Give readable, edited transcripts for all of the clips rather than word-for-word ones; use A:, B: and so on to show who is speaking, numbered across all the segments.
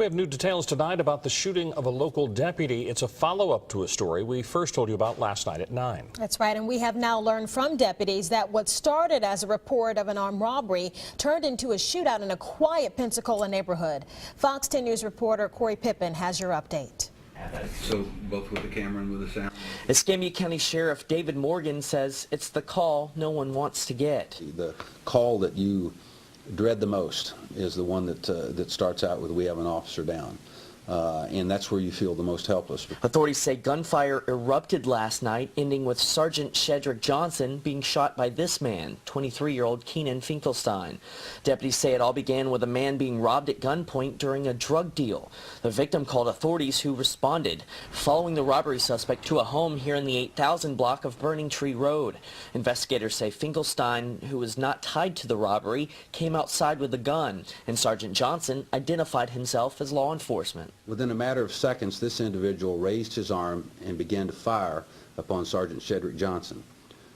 A: We have new details tonight about the shooting of a local deputy. It's a follow-up to a story we first told you about last night at 9.
B: That's right, and we have now learned from deputies that what started as a report of an armed robbery turned into a shootout in a quiet Pensacola neighborhood. Fox 10 News reporter Corey Pippen has your update.
C: So both with the camera and with the sound?
D: Escambia County Sheriff David Morgan says it's the call no one wants to get.
E: The call that you dread the most is the one that starts out with "we have an officer down," and that's where you feel the most helpless.
D: Authorities say gunfire erupted last night, ending with Sergeant Shedrick Johnson being shot by this man, 23-year-old Keenan Finkelstein. Deputies say it all began with a man being robbed at gunpoint during a drug deal. The victim called authorities, who responded, following the robbery suspect to a home here in the 8000 block of Burning Tree Road. Investigators say Finkelstein, who was not tied to the robbery, came outside with a gun, and Sergeant Johnson identified himself as law enforcement.
E: Within a matter of seconds, this individual raised his arm and began to fire upon Sergeant Shedrick Johnson.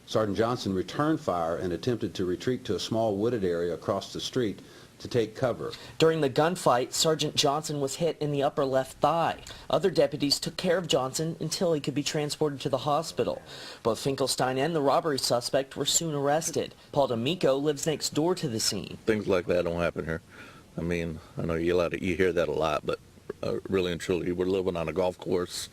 E: Sergeant Johnson returned fire and attempted to retreat to a small wooded area across the street to take cover.
D: During the gunfight, Sergeant Johnson was hit in the upper left thigh. Other deputies took care of Johnson until he could be transported to the hospital. Both Finkelstein and the robbery suspect were soon arrested. Paul D'Amico lives next door to the scene.
F: Things like that don't happen here. I mean, I know you hear that a lot, but really and truly, we're living on a golf course.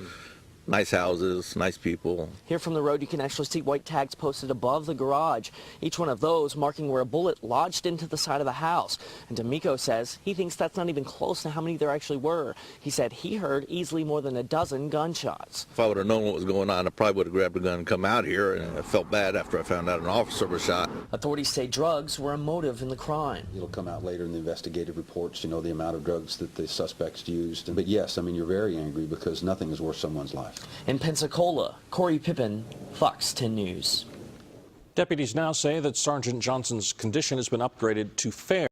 F: Nice houses, nice people.
D: Here from the road, you can actually see white tags posted above the garage, each one of those marking where a bullet lodged into the side of the house. And D'Amico says he thinks that's not even close to how many there actually were. He said he heard easily more than a dozen gunshots.
F: If I would have known what was going on, I probably would have grabbed a gun and come out here, and I felt bad after I found out an officer was shot.
D: Authorities say drugs were a motive in the crime.
E: It'll come out later in the investigative reports, the amount of drugs that the suspects used. But yes, I mean, you're very angry because nothing is worth someone's life.
D: In Pensacola, Corey Pippen, Fox 10 News.
A: Deputies now say that Sergeant Johnson's condition has been upgraded to fair.